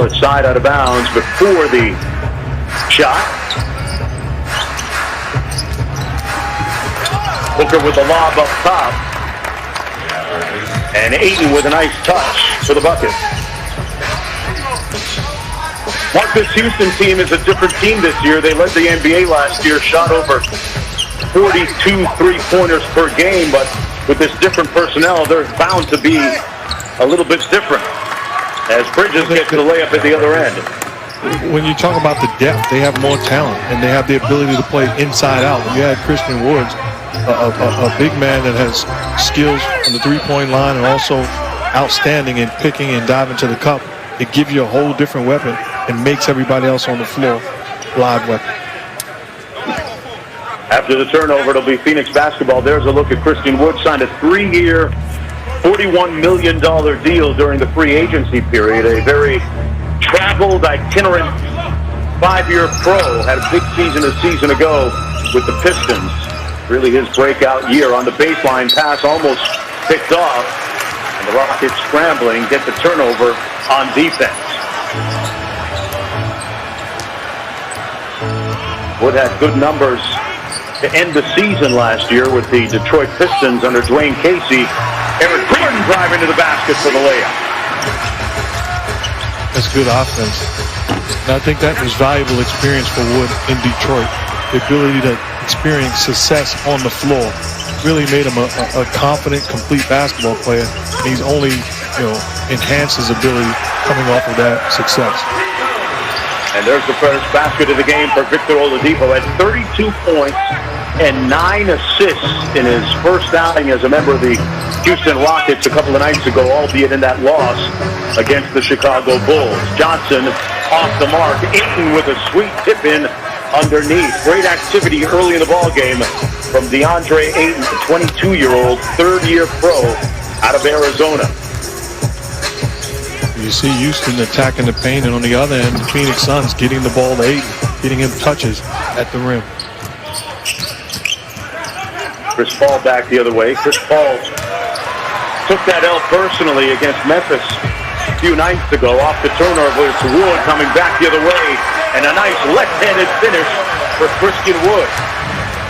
ball. It's side out of bounds before the shot. Booker with the lob up top. And Ayton with a nice touch for the bucket. Mark, this Houston team is a different team this year. They led the NBA last year, shot over 42 three-pointers per game, but with this different personnel, they're bound to be a little bit different as Bridges gets the layup at the other end. When you talk about the depth, they have more talent, and they have the ability to play inside out. When you had Christian Woods, a big man that has skills on the three-point line and also outstanding in picking and diving to the cup, it gives you a whole different weapon and makes everybody else on the floor live weapon. After the turnover, it'll be Phoenix basketball. There's a look at Christian Wood. Signed a 3-year, $41 million deal during the free agency period. A very traveled, itinerant 5-year pro. Had a big season a season ago with the Pistons. Really his breakout year. On the baseline pass, almost picked off. And the Rockets scrambling, get the turnover on defense. Wood had good numbers to end the season last year with the Detroit Pistons under Dwayne Casey. Eric Gordon driving to the basket for the layup. That's good offense. And I think that was valuable experience for Wood in Detroit. The ability to experience success on the floor really made him a confident, complete basketball player. And he's only, enhanced his ability coming off of that success. And there's the first basket of the game for Victor Oladipo at 32 points and 9 assists in his first outing as a member of the Houston Rockets a couple of nights ago, albeit in that loss against the Chicago Bulls. Johnson off the mark. Ayton with a sweet tip in underneath. Great activity early in the ball game from DeAndre Ayton, the 22-year-old third-year pro out of Arizona. You see Houston attacking the paint, and on the other end, the Phoenix Suns getting the ball to Ayton, getting him touches at the rim. Chris Paul back the other way. Chris Paul took that L personally against Memphis a few nights ago. Off the turnover, it's Wood coming back the other way, and a nice left-handed finish for Christian Wood.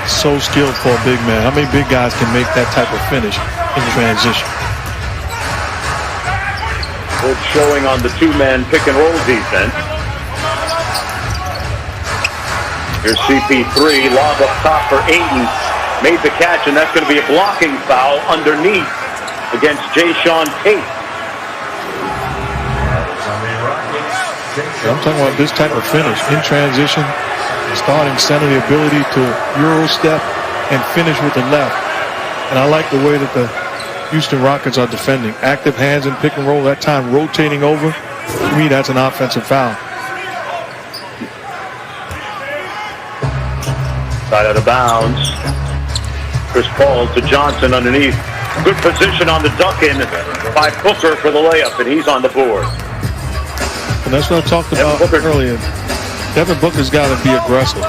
So skilled for a big man. How many big guys can make that type of finish in transition? Wood showing on the two-man pick-and-roll defense. Here's CP3, lob up top for Ayton. Made the catch, and that's going to be a blocking foul underneath against Jayshawn Tate. I'm talking about this type of finish in transition, starting center, the ability to Euro step and finish with the left. And I like the way that the Houston Rockets are defending. Active hands in pick and roll, that time rotating over. To me, that's an offensive foul. Side out of bounds. Chris Paul to Johnson underneath. Good position on the duck-in by Booker for the layup, and he's on the board. And that's what I talked about earlier. Devin Booker's got to be aggressive.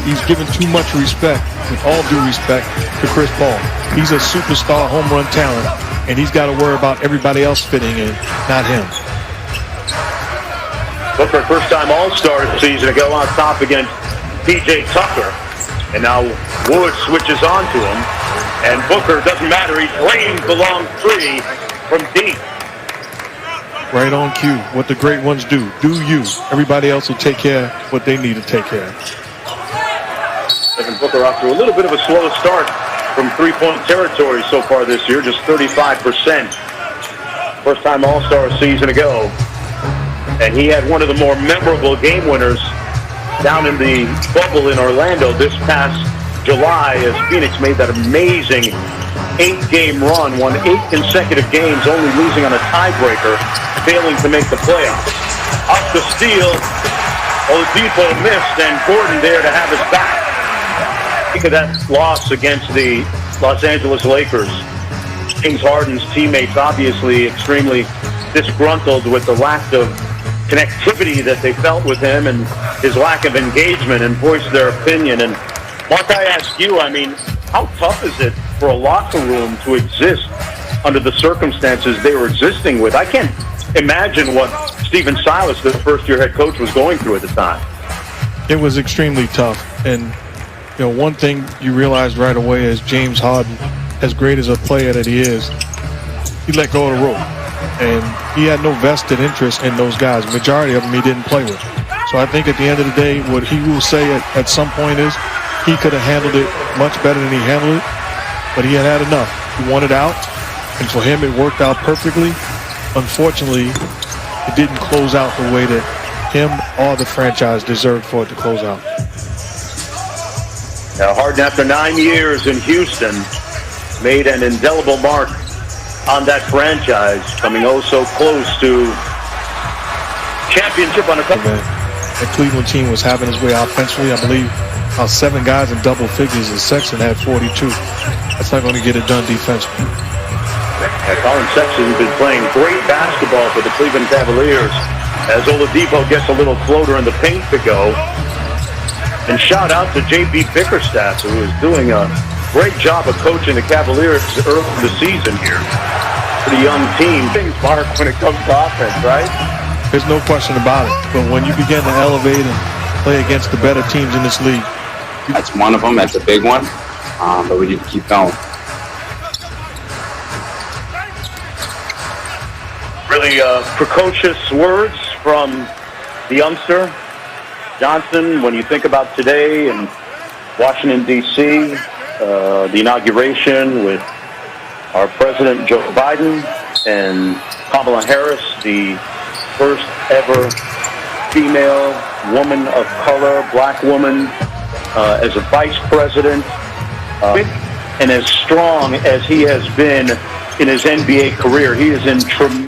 He's given too much respect, with all due respect, to Chris Paul. He's a superstar home run talent, and he's got to worry about everybody else fitting in, not him. Booker, first-time All-Star season ago on top against P.J. Tucker. And now Wood switches on to him. And Booker, doesn't matter, he drains the long three from deep. Right on cue. What the great ones do. Do you. Everybody else will take care of what they need to take care of. Devin Booker off to a little bit of a slow start from three-point territory so far this year, just 35%. First-time All-Star season ago. And he had one of the more memorable game winners down in the bubble in Orlando this past July as Phoenix made that amazing 8-game run, won 8 consecutive games, only losing on a tiebreaker, failing to make the playoffs. Up the steal, Oladipo missed, and Gordon there to have his back. Think of that loss against the Los Angeles Lakers. James Harden's teammates obviously extremely disgruntled with the lack of connectivity that they felt with him and his lack of engagement, and voiced their opinion. And Mark, I ask you, how tough is it for a locker room to exist under the circumstances they were existing with? I can't imagine what Stephen Silas, the first-year head coach, was going through at the time. It was extremely tough. And, one thing you realize right away is James Harden, as great as a player that he is, he let go of the rope. And he had no vested interest in those guys. Majority of them he didn't play with. So I think at the end of the day, what he will say at some point is he could have handled it much better than he handled it, but he had enough. He wanted out, and for him it worked out perfectly. Unfortunately, it didn't close out the way that him or the franchise deserved for it to close out. Now, Harden, after 9 years in Houston, made an indelible mark on that franchise, coming oh so close to championship on a couple. The Cleveland team was having his way offensively. I believe about 7 guys in double figures, and Sexton had 42. That's not going to get it done defensively. Colin Sexton has been playing great basketball for the Cleveland Cavaliers as Oladipo gets a little floater in the paint to go. And shout out to J.B. Bickerstaff, who is doing a great job of coaching the Cavaliers early in the season here. Pretty young team. Things, Mark, when it comes to offense, right? There's no question about it. But when you begin to elevate and play against the better teams in this league. That's one of them. That's a big one. But we need to keep going. Really precocious words from the youngster. Johnson, when you think about today in Washington, D.C., the inauguration with our President Joe Biden and Kamala Harris, the first ever female woman of color, black woman, as a vice president, and as strong as he has been in his NBA career, he is in tremendous